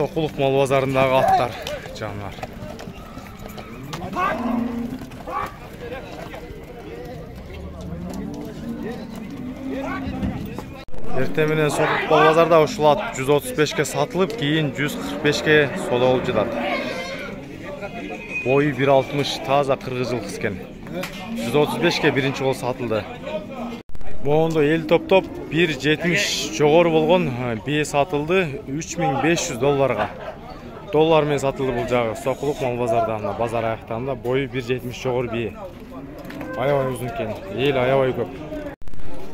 Sokuluk mal bazarındагы аттар жанlar. Эртең менен Sokuluk mal bazarда ушул ат 135ке сатылып, кийин 145ке соода болуп жатат. Boyu 1.60, таза кыргыз жылкысы экен. 135ке биринчи жолу сатылды. Мондо эл топтоп 1.70 жогору болгон бие сатылды $3.500. Доллар менен сатылды бул жагы. Sokuluk мал базарда, базар аяктарында бою 1.70 жогору бие. Аябай узун экен. Эл аябай көп.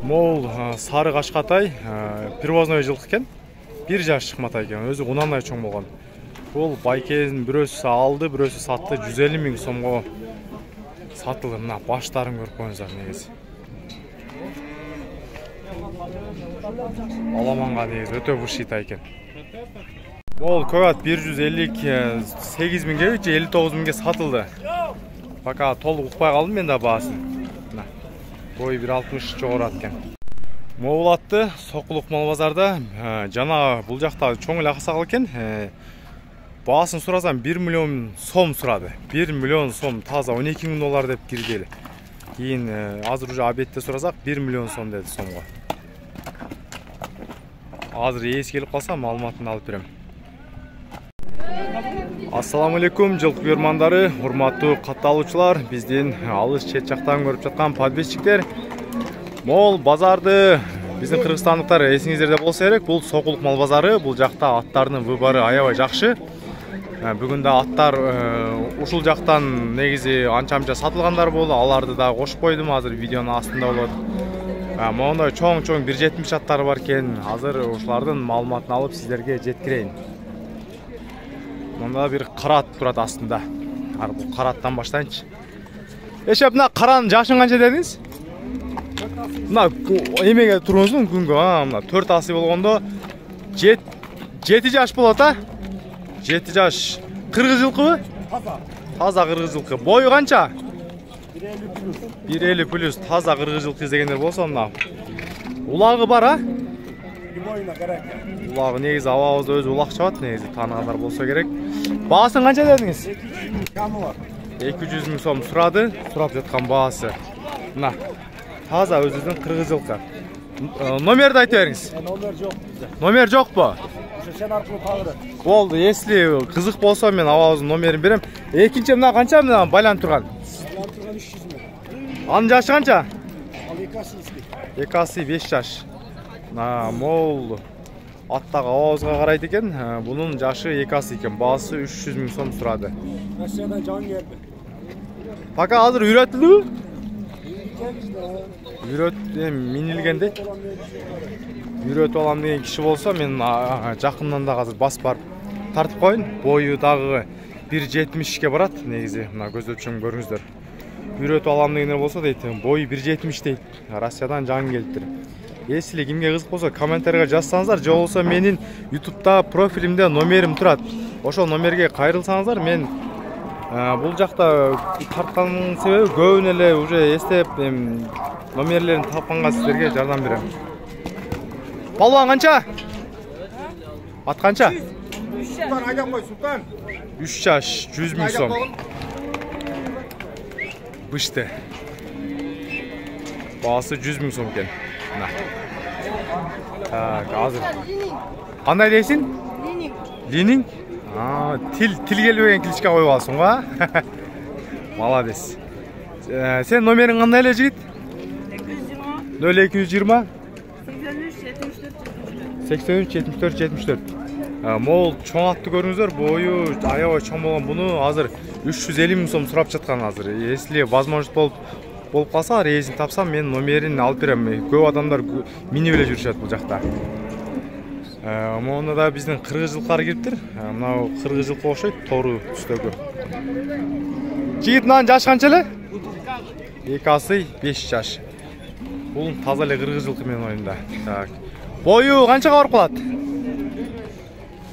Мол сары кашкатай, привозной жылкы экен. 1 жаш чыкматай экен. Өзү унандай чоң болгон. Бул байкенин бирөөсү алды, бирөөсү сатты 150 000 сомго сатылды. Мына баштарын көрүп коюңуздар негизи. Аламанга негизи өтө бушитай экен. Бул көбат 158 000ге же 59 000ге сатылды. Пока толук укпай калдым мен да баасын. Мына бою 1.60 жогору экен. Могул атты Sokuluk мал базарда жана бул жакта чоң эле аксагал экен. Баасын сурасам 1 миллион сом сурады. 1 миллион сом таза $12.000 деп кирди эле. Кийин азыр уже обедте сурасак 1 миллион сом деди сомго. Азыр ээси келип калса маалыматын алып берем. Ассаламу алейкум жылкы көрмандары, урматтуу катталуучулар, биздин алыс чет жактан көрүп жаткан подписчиктер. Мол базарды биздин кыргызстандыктар эсиңиздерде болсо керек, бул Sokuluk мал базары, бул жакта аттардын выбору аябай жакшы. Бүгүн да аттар ушул жактан негизи анча-мынча сатылгандар болду, аларды да кошуп койдум, азыр видеонун астында болот. Мондай чоң 1.70 аттар бар экен. Азыр ушулардын маалыматын алып сиздерге жеткирейин. Монда бир кара ат турат астында. Бул кара аттан баштайынчы. Эшеп мына каранын жашын канча дедиңиз? Мына эмеге туруңузбу күнгө? Мына 4 асый болгондо 7 жаш болот а? 7 жаш. Кыргыз жылкыбы? Таза кыргыз жылкы. Бою канча? 1.50 плюс таза кыргыз жылкы издегендер болсо мына. Улагы бар а? Улагы негизи абабызда өзү улак чабат, негизи тааныгандар болсо керек. Баасын канча дедиңиз? 200 000 сом сурады, сурап жаткан баасы. Мына таза өзүнүн кыргыз жылкы. Номерди айтып бериңиз. Номер жок бизде. Номер жокпу? Сен аркылуу калдыр. Болду, если кызык болсо мен абабыздын номерин берем. Экинчи мына канча мына байланып турган? Байланып турган 300 000. Анын жашы канча? Ал 2 асый. 2 асый 5 жаш. Мол аттагы абабызга карайт экен. Бунун жашы 2 асый экен. Баасы 300 000 сом сурады. Россиядан жан келди. Пока азыр үйрөтүлдүбү? Минилген дейт. Үйрөтүп алам деген киши болсо мен жакындан да азыр басып барып тартып коюн. Бою дагы 1.70ке барат негизи. Мына көздөпчөм көрүңүздөр. Үйрөтүп алам дегендер болсо дейт, бою 1.70 дейт. Россиядан жан келиптир. Если кимге кызык болсо комментарийге жазсаңыздар, же болбосо менин YouTube'да профилимде номерим турат. Ошол номерге кайрылсаңыздар, мен бул жакта тартканымдын себеби көбүн эле уже эстеп номерлерин тапканга сиздерге жардам берем. Палван канча? Ат канча? 3 жаш. Айдап кой, Султан. 3 жаш, 100 000 сом. Бышты. Баасы 100 000 сом экен. Мына. Так, азыр. Кандай дейсиң? Ленинг. Тил келбеген кличка коюп алсың го? Молодец. Сен номериң кандай эле жигит? 0220 83 74 74. Мол чоң атты көрүңүздөр, бою аябай чоң болгон. Буну азыр 350 000 сом сурап жаткан азыр. Если возможность болуп калса, рейсин тапсам, мен номерин алып берем. Көп адамдар минип эле жүрүшөт бул жакта. Монда да биздин кыргыз жылкылар кириптир. Мына кыргыз жылкы окшойт, тору түстөгү. Жигит мынанын жашы канча эле? 2 асый 5 жаш. Бул таза эле кыргыз жылкы менен оюнда. Так. Бою канчага барып калат?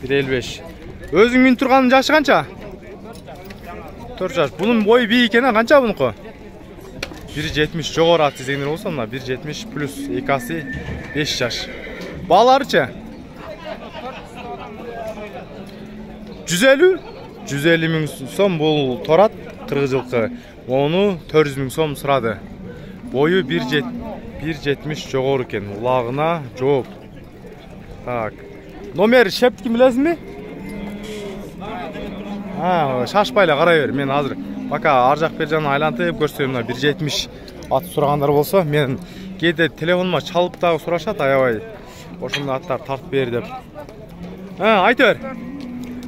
1.55. Өзүң мин турганын жашы канча? 4 жаш. Bunun boyu bir iken kança bununku? 1.70 jogorу ат izleyenler olsa mı? 1.70 plus ikası 5 yaş. Bağlarıça? 150 ming so'm bu torat qirg'iz yilqi. Onu 400 ming so'm suradi. Boyu 1.70 жоғары екен. Улағына жооп. Так. Номер шепті білесің бе? Шашпайлы қарай бер. Мен азыр бака ар жақ бер жағын айлантып көрсетемін. 1.70 ат сұрағандар болса, мен кейде телефоныма чалып дағы сұрашат, аябай. Ошында аттар тартып бер деп. Айты бер.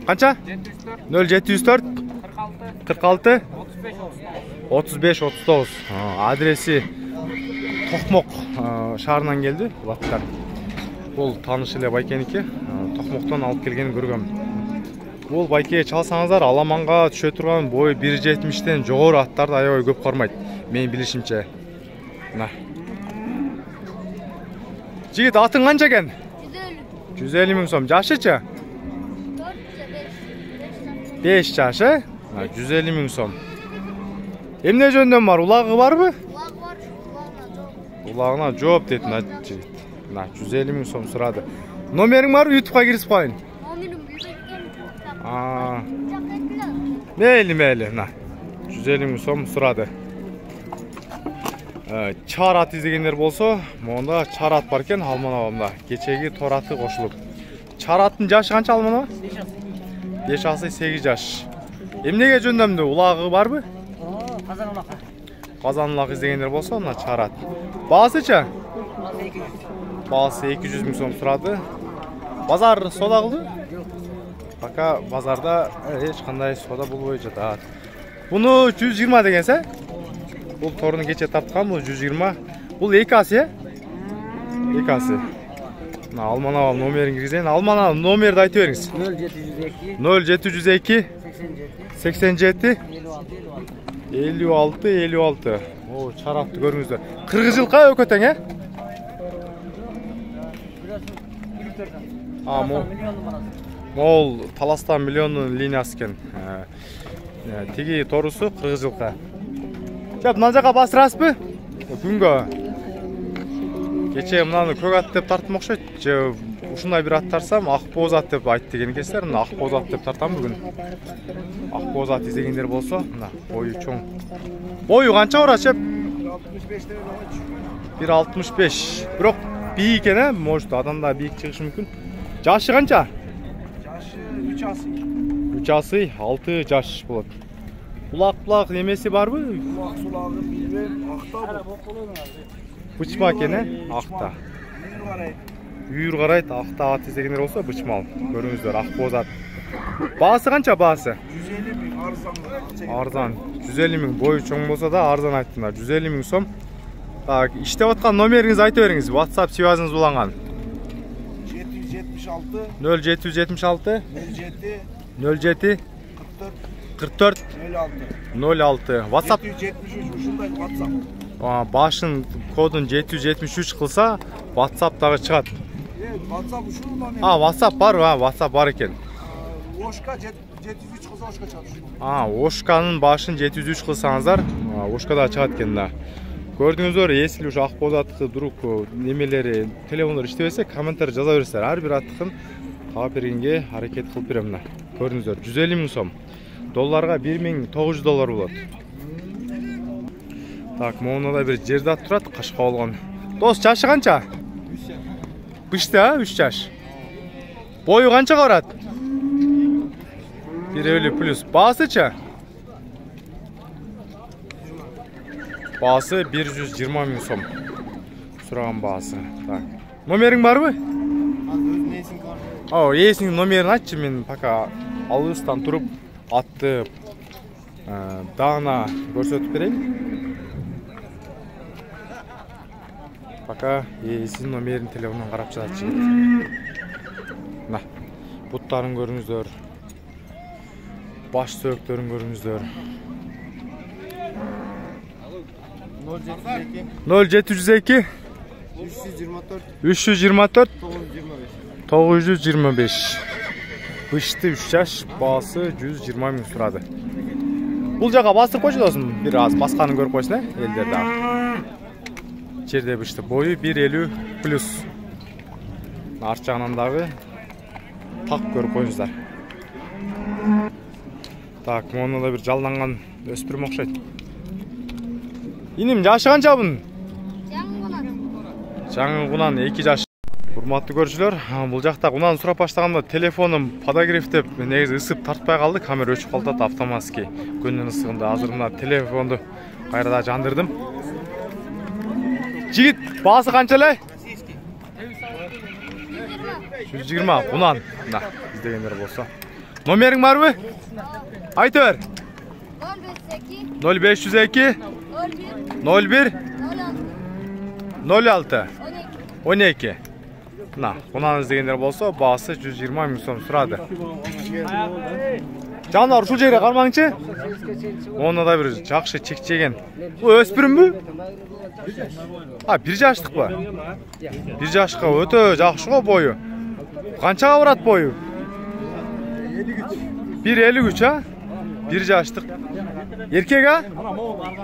Қанша? 0704 46 35 39. Адресі Тоқмоқ шаарынан келді. Аттар. Бұл таныш эле байкеники. Тоқмоқтан алып келгенин көргөм. Бұл байке чалсаңыздар, аламанға түшө турган бою 1.70-тен жогору аттарды аябай көп кармайт. Мен билишимче. Мына. Жигит, атың канча экен? 150 миң сом. Жашычы? 5 жашы? 150 миң сом. Эмне жөндөн бар? Улагы барбы? Улағына жооп дейт мына жигит. 150 миң сом сурады. Номериң бар, YouTube'га кирисип коюн. Мейли. 150 миң сом сурады. Чар ат издегендер болсо, монда чар ат бар экен Алманабамда. Кечеги тораты кошулуп. Чар аттын жашы канча Алманаба? 5 асый 8 жаш. Эмнеге жөндөмдү? Улагы барбы? Казан улак издегендер болсо, мына чар ат. Баасычы? Баасы 200 миң сом сурады. Базар сода кылды? Пока базарда эч кандай сода болбой жатат. Буну 120 дегенсе? Бул торunu кече тарткан, бул 120. Бул 2 асы, э? 2 асы. Мына Алманабам номерин киргизейин. Алманабам номерди айтып бериңиз. 0702 87 56. О, чарапты көрүңүздөр. Кыргыз жылка өкөтөң, э? Мол Таластан миллионун линиясы экен. Тиги торусу кыргыз жылка. Жап, мына жака басырасызбы? Күнгө. Кече мынаны көк ат деп тартып окшойт. Же ушундай бир ат тарсам, ак боз ат деп айтты деген экенсиздер. Мына ак боз ат деп тартам бүгүн. Ак боз ат издегендер болсо, мына бою чоң. Бою канча барат, шеп? 1.65. Бирок бийик экен, э? Может, адамда бийик чыгышы мүмкүн. Жашы канча? Жашы 3 асый. 3 асый, 6 жаш болот. Улак немеси барбы? Улак сулагы билбем, акта бу. Бычма экен, э? Акта. Үйүр карайт, акта ат издегендер болсо бычмал. Көрүңүздөр, ак боз ат. Баасы канча баасы? 150 миң арзан. 150 миң, бою чоң болсо да арзан айттыңдар. 150 миң сом. Так, иштеп аткан номериңизди айтып бериңиз. WhatsApp связыңыз уланган. 0776 07 44 06. WhatsApp 773 ушундай WhatsApp. Башын кодун 773 кылса, WhatsApp дагы чыгат. WhatsApp ушундан. WhatsApp бар, WhatsApp бар экен. Ошка 703 кылса ошка чыгат. Ошканын башын 703 кылсаңыздар, ошкада чыгат экен да. Көрдүңүздөр, если уж ак боз аттыкы дурук немелери, телефондор иштебесе, комментарий жаза берсеңер. Ар бир аттыкын каап бергенге аракет кылып берем мына. Көрдүңүздөр, 150 миң сом. Долларга 1900 доллар болот. Так, моуна да бир жерде ат турат, кашка болгон. Дос, жашы канча? 3 жаш. Бою канча барат? 150 плюс. Баасычы? Баасы 120 миң сом. Сураган баасы. Так. Номериң барбы? Эсиңдин номерин айтчы, мен пока алыстан туруп атты дагына көрсөтүп берейин. Пока эсинин номерин телефонунан карап жатчы. Мына, буттарын көрүңүздөр. Баш сөөктөрүн көрүңүздөр. 0702 324 925. Бышты 3 жаш, баасы 120 миң сурады. Бул жака бастырып койчу досум, бир аз басканын көрүп койсун, элдер дагы. Жерде бышты, бою 150 плюс. Арт жагынан дагы так көрүп коюңуздар. Так, мону да бир жалланган өспүрүм окшойт. Иним жашы канча бунун? Жаңы кунан 2 жаш. Урматтуу көрүүчүлөр, бул жакта кунан сурап баштаганда телефонум подогрев деп негизи ысып тартпай калды, камера өчүп калат автоматский күндүн ысыгында. Азыр мына телефонду кайра жандырдым. Жигит, баасы канча эле? 120 кунан. Мына издегендер болсо. Номериң барбы? Айта бер. 0502 01 06 12. Мына, кунан издегендер болсо, баасы 120 миң сом сурады. Жандар, ушул жерге кармаңчы. Оны да бир жакшы чекчеген. Бул өспүрүмбү? Бир жаштыкпы? Бир жашка өтө жакшы го бою. Канчага барат бою? 1.53, а? Бир жаштык. Эркек, а?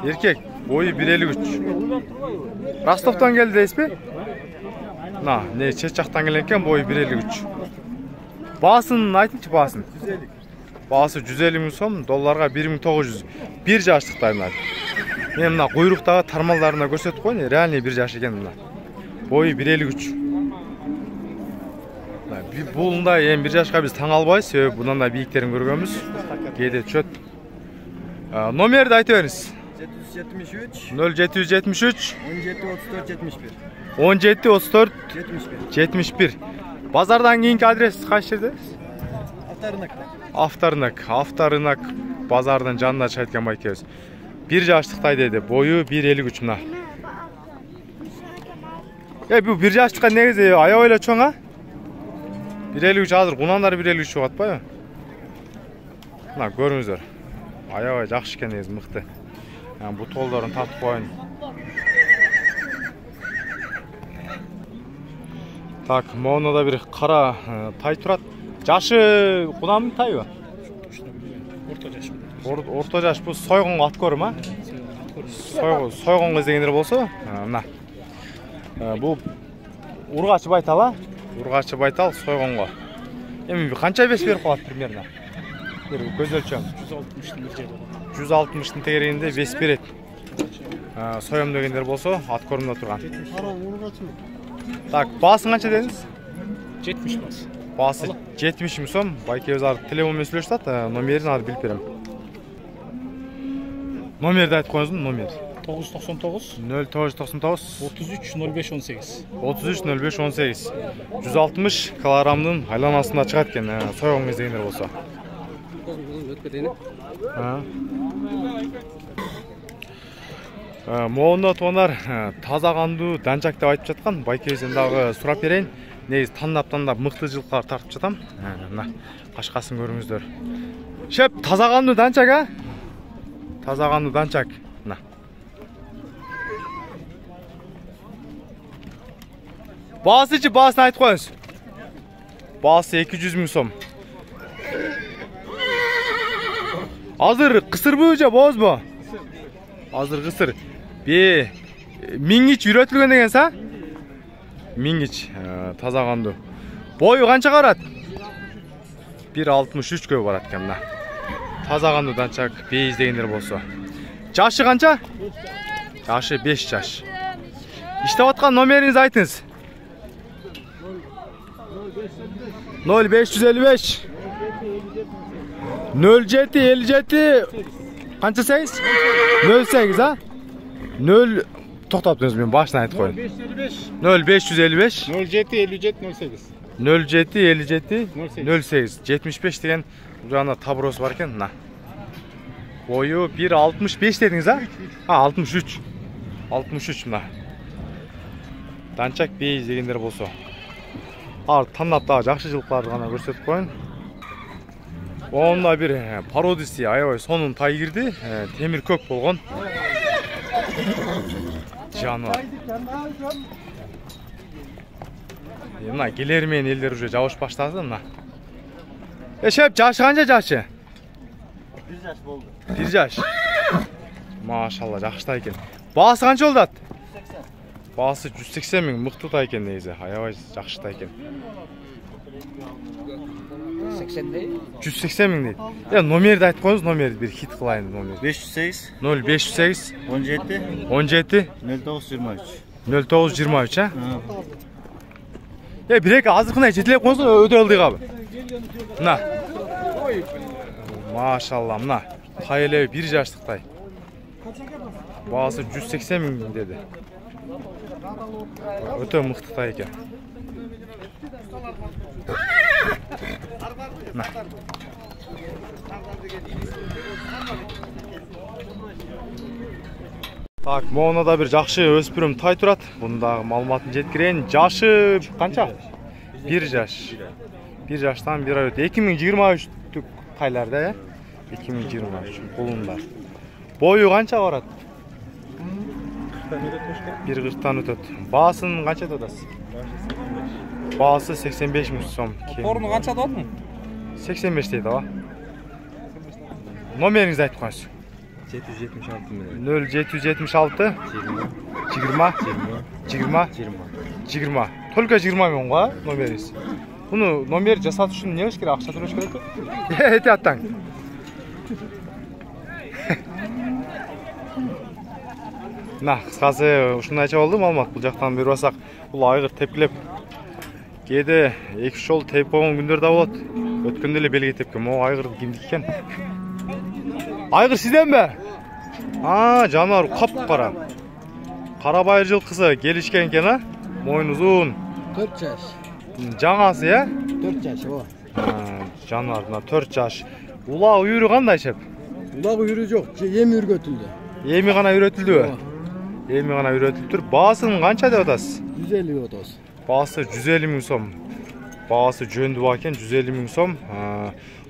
Эркек. Бою 1.53. Ростовтон келди дейсизби? На, не чет жактан келген экен, бою 1.53. Баасын айтыңчы, баасын. Баасы 150 миң сом, долларга 1900. Бир жаштыктай мына. Мен мына куйруктагы тармалдарына көрсөтүп коюн, реальный бир жаш экен мына. Бою 1.53. Булында эми бир жашка биз таң албайбыз, себеби bundan да бийиктерин көргөнбүз. Кээде түшөт. Номерди айта бериңиз. 0773 17 34 71. Базардан кийинки адрес кайсы жерде? Авторынак базардын жанында чайткан байкебиз. Бир жаштыктай деди, бою 1.53 мына. Бул бир жаштыкка негизи аябай эле чоң, а? 1.53 азыр кунандар 1.53 чыгып атпайбы? Мына көрүңүздөр. Аябай жакшы экен негизи, мыкты. Бутолдорун тартып коюн. Так, мону да бир кара тай турат. Жашы кунанбы тайбы? Орто жаш. Бул сойгонго ат көрүм, а? Сойгонго издегендер болсо, мына. Бул ургачы байтал, а? Ургачы байтал сойгонго. Эми канча вес берип калат примерно? Бир көз өлчөм. 160-тын тегерегинде вес берет. Соем дегендер болсо, ат көрүмдө турган. Так, баасын канча дедиңиз? 70 бас. Баасы 70 миң сом. Байкебиз ар телефон менен сүйлөшүп атат, номерин ар билип берем. Номерди айтып коюңуз, номер. 999 0999 33 05 18. 33 05 18. 160 килограммдын айланасында чыгат экен, сойгон издегендер болсо. Моонда тонар таза кандуу данчак деп айтып жаткан. Байкебизден дагы сурап берейин. Негизи тандап мыкты жылкылар тартып жатам. Мына кашкасын көрүңүздөр. Шеп, таза кандуу данчак, а? Таза кандуу данчак. Мына. Баасычы, баасын айтып коюңуз. Баасы 200 миң сом. Азыр кысырбы же боозбу? Азыр кысыр. Миңич үйрөтүлгөн дегенсиз, а? Миңич, таза кандуу. Бою канчага барат? 1.63 барат экен мына. Таза кандуу данчак, бейиз дегендер болсо. Жашы канча? Жашы 5 жаш. Иштеп аткан номериңизди айтыңыз. 0555 0757 канча 8? 08, а? 0 токтоптуңуз, мен башынан айтып коюн. 0555 0757 08. 0757 08 75 деген жана табырос бар экен, мына. Бою 1.65 дедиңиз, а? 63. 63 мына. Данчак бейиз дегендер болсо. Ар тандап дагы жакшы жылкыларды гана көрсөтүп коюн. Онда бир пародиси аябай сонун тай кирди, темир көк болгон. Жаныбар. Мына келер менен элдер уже жабыш баштады мына. Шеп, жашы канча жашы? 1 жаш болду. 1 жаш. Машалла, жакшытай экен. Баасы канча болду ат? 180. Баасы 180 миң, мыкты тай экен негизи. Аябай жакшытай экен. 180 değil. 180 ming deydi. Ya номерді айтып қойыңыз, номерді бір хит қылайын номер. 508 0508 17 17 0923. 0923 ha? Ya bir eke azırkına жетелеп қойыңыз, öde aldık abi. Mına. Maşallah mına. Tayelevi bir yaşlık tay. Bağısı 180 ming dedi. Öte mıқты tay eken. Mına. Так, моуна да бир жакшы өспүрүм тай турат. Бундагы маалыматын жеткирейин. Жашы канча? 1 жаш. 1 жаштан 1 ай өтө. 2023 тайларда, я? 2023 кулундар. Бою канча барат? 1.40-тан өтөт. Баасын канча дадасыз? Баасы 85 миң сом. Орны канча дадың? 85 дейт aba. Номериңизди айтып коюңуз. 0776 20 Только 20 миң го номериңиз. Буну номер жасатуу үчүн эмне кылыш керек? Акча төлөш керек? Эти аттаң. На, кыскасы ушундайча болду маалымат. Бул жактан берип алсак, бул айгыр тепкилеп кээде 2 жол теп койгон күндөр да болот. Өткөндө эле белге тепкен. Могу айгыр кимдики экен? Айгыр сизденби? Жанар кап-кара. Карабайыр жылкысы келишкен экен, а? Мойын узун. 4 жаш. Жаңасы, я? 4 жаш, о. Жанарына 4 жаш. Улак үйүрү кандай чеп? Улак үйрү жок, эми үргөтүлдү. Эми гана үйрөтүлдүбү? Эми гана үйрөтүлүптүр. Баасын канча деп атасыз? 150 отос. Баасы 150 миң сом. Баасы жөндүү баа экен, 150 миң сом.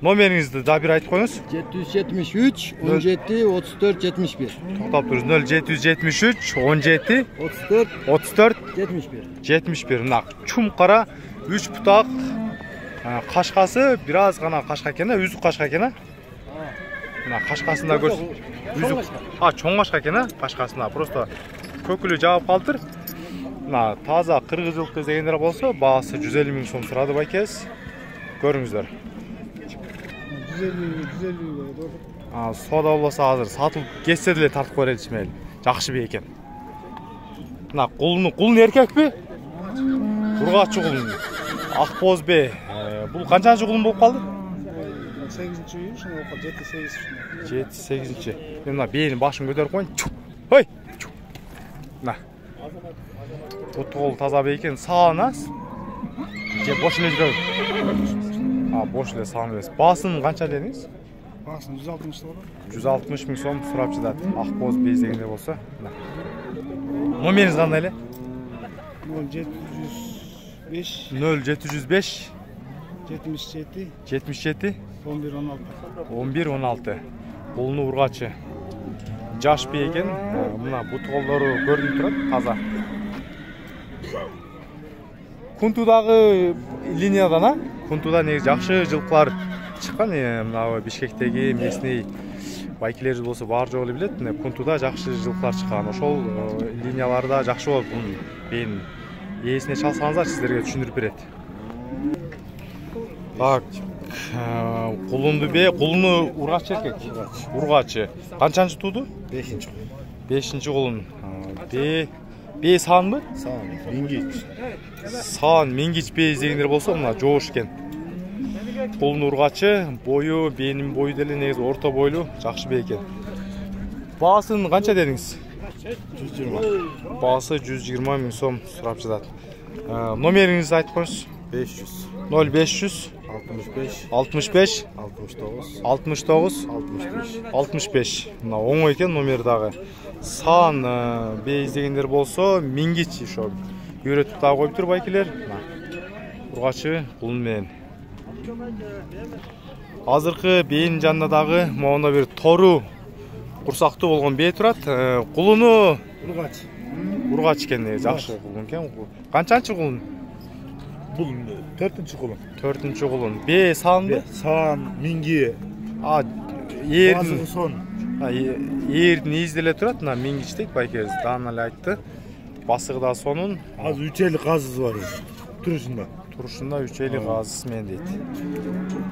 Номериңизди да бир айтып коюңуз. 773 17 34 71. Токтоп туруңуз. 0773 17 34 34 71. 71. Мына чум кара 3 бутак кашкасы, бир аз гана кашка экен, үзүк кашка экен. Мына кашкасында көрс. Үзүк. Чоң кашка экен, кашкасында просто көкүлү жаап калдыр. Мына таза кыргыз жылкы дегендер болсо, баасы 150 миң сом сурады байкес. Көрүңүздөр. 150 сода болсо азыр сатылып кетсе деле тартып коер элчимели. Жакшы бий экен. Мына кулун эркекпи? Ургачы кулун. Ак боз бей. Бул канчанчы кулун болуп калды? 8-чи үй, шуну болуп калды. 7-8-чи. Мен мына бейнин башын көтөрүп коюн. Ой. Мына. Буту кол таза бей экен. Саана. Же бош эле жүрөбү? Бош эле саан эмес. Баасын канча дедиңиз? Баасын 160 доллар. 160 миң сом сурап жатат. Ак боз бей дегенде болсо. Номериңиз кандай эле? 0705 77 11 16. Кулуну ургачы. Жаш бей экен. Мына буту колдору көрүнүп турат, таза. Кунтудагы линиядан, а? Кунтуда негизи жакшы жылкылар чыккан. Мына Бишкектеги местный байкелер болсо бар жок эле билет. Кунтуда жакшы жылкылар чыккан. Ошол линияларда жакшы болот. Бунун бейин ээсине чалсаңыздар сиздерге түшүндүрүп берет. Так, кулунду бе, кулуну ургачы эркек. Ургачы. Канчанчы тууду? 5-чи. 5-чи кулун. Бе саанбы? Саан, мингич. Саан, мингич бей дегендер болсо, мына жоош экен. Кулун ургачы, бою, бейнин бою деле негизи орто бойлуу, жакшы бей экен. Баасын канча дедиңиз? 120. Баасы 120 миң сом сурап жатат. Номериңизди айтып коюңуз. 500. 0500 65 65 69 69 65. Мына оңой экен номер дагы. Саан бей дегендер болсо, мингич ошо үйрөтүп дагы коюптур байкелер. Ургачы кулун менен. Азыркы бейин жанында дагы могунда бир тору курсактуу болгон бей турат. Кулуну ургач экен, жакшы кулун экен. Канчанчы кулун? Бул 4-чи кулун. 4-чи кулун. Бе саанбы? Саан, минги. Эрдин сон. Эрдин изделе турат, мына мингичтек байкез дана эле айтты. Басыгы да сонун. Аз 3 эл казыз бар. Турушунда. Kuruşunda 350 gazısı men deydi.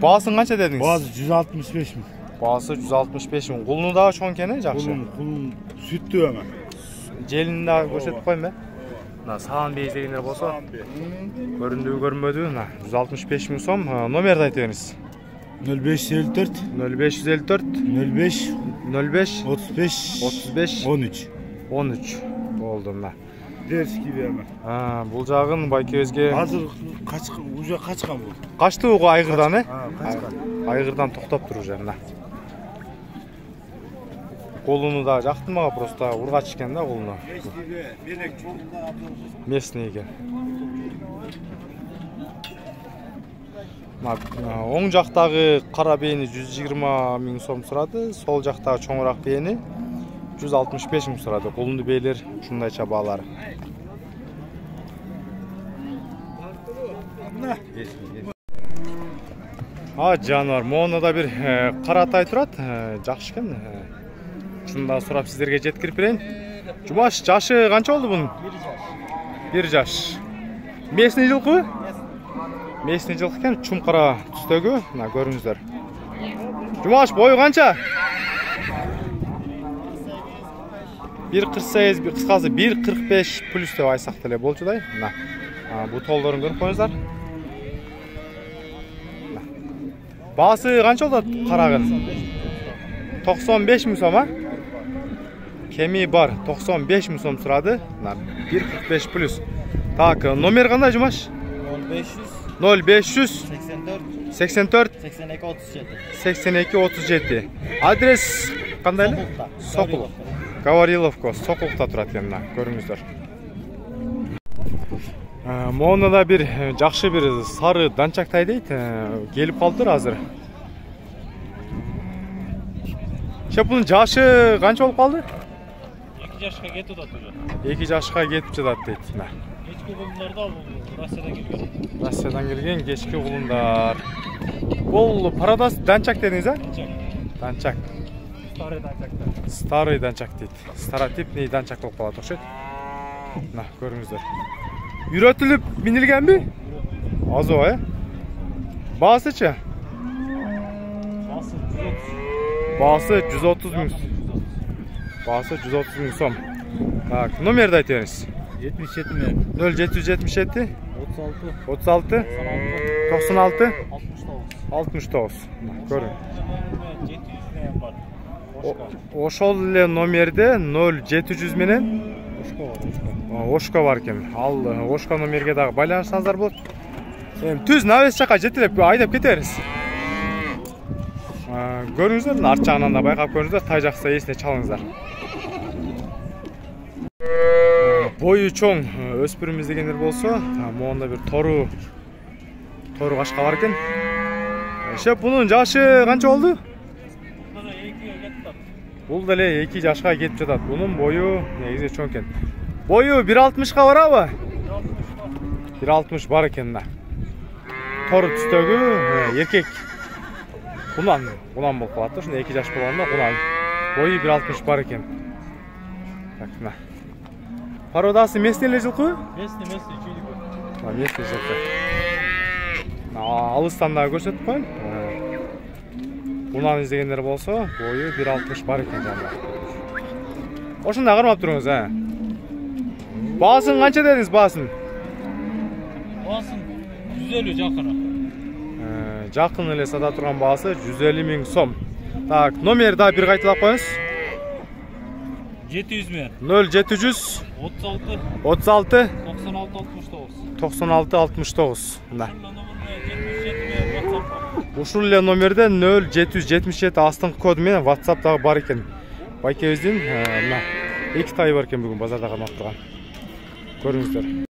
Bağısın kança dediniz? Bazı 165 mi? Bağısı 165 min. Kulunu daha çoğun kene jakşı. Kulun süttü hemen. Jelini daha gösterip koyayım ben. Sağın bey izleyenler bolsa göründüğü görünmediği 165 min so'm. Nomerdi aytыңыз. 0554 0554 05 05 35 35 13. 13 oldu mı? Ders gibi hemen. Бұл жағын байке өзге Hazır уже kaçkan bu? қашты оғы айғырдан, Kaçkan. айғырдан тоқтап тұру жеріне. Қолыны да жақтым маға, просто ұрғач екен да қолыны. Местный екен. Оң жақтағы қара бейіні 120 мың сом сұрады, сол жақтағы чоңырақ бейіні 165 мың сұрады. Қолынды бейлер шындайша бағалары. Жануар, моны да бір қаратай тұрады, жақшы екен. Шында сұрап сіздерге жеткіріп берейін. Жұмаш, жашы қанша oldu бұның? 1 жаш. Местный жылқы? Местный жылқы екен, чумқара түстегі, көріңіздер. Жұмаш, бойы қанша? 1.48, қысқасы 1.45 плюс деп айсақ тіле болчудай. Бұл толдарын көріп қойыңыздар. Бағасы қанша oldu қарағын? 95 мың сом, Кеми бар, 95 мың сом сұрады. 1.45 плюс. Так, номер қандай Жұмаш? 0500 84 82 37. Адрес қандай? Сокул. Гавриловка, Сокулықта тұрады екен, көріңіздер. Моны да бір жақшы бір сары данчақтай дейді, келіп қалдыр азыр. Бұның жашы қанша болып қалды? 2 жашқа кетіп жатыр. 2 жашқа кетіп жатады дейді. Кешкі құлындарда бұл Россиядан келген. Россиядан келген кешкі құлындар. Бұл парадас данчақ дедіңіз, а? Данчақ. Старый данчақ. Старый данчақ дейді. Старотипный данчақ болып қалады оқшайды. Көріңіздер. Үйретіліп минілген бе? Азу, Бағасы че? Бағасы 130 мың. Бағасы 130 мың сом. Номерді айтыңыз. 77 mi? 0777 36 96 69. Көрің. Ошол эле номерде 0700 менен Ошко бар екен. Ал Ошко номерге дагы байланышсаңыздар болот. Түз навес жака жетелеп айдап кетерсиз. Көрүңүздөр, арт жагынан да байкап көрүңүздөр, тай жакса эсине чалыңыздар. Бою чоң өспүрүм издегендер болсо, монда бир тору кашка бар экен. Шеп, бунун жашы канча болду? Бул деле 2 жашка кетип жатат. Бунун бою негизи чоң экен. Бою 1.60га барабы? 1.60 бар экен да. Тору түстөгү эркек. Кунан болуп калат. Ошондо 2 жаш болгондо кунан бою 1.60 бар экен. Так, Пародасы местный жылкы? Местный чуйлук. Местный жылкы. Алыстан да көрсөтүп коюн. Кунан издегендер болсо, бою 1.60 бар экен жандар. Ошондо кармап туруңуз, Баасын канча дедиңиз, баасын? Баасын 150 жакыны. Жакын эле сата турган баасы 150 мың сом. Так, номер да бир кайталап коюңуз. 700 мен. 0700 36 96 69. Ушул эле номерде 0777 астыңкы коду менен WhatsApp дагы бар экен. Байкебиздин 2 тай бар экен бүгүн базарда кармап турган. Көрүңүздөр.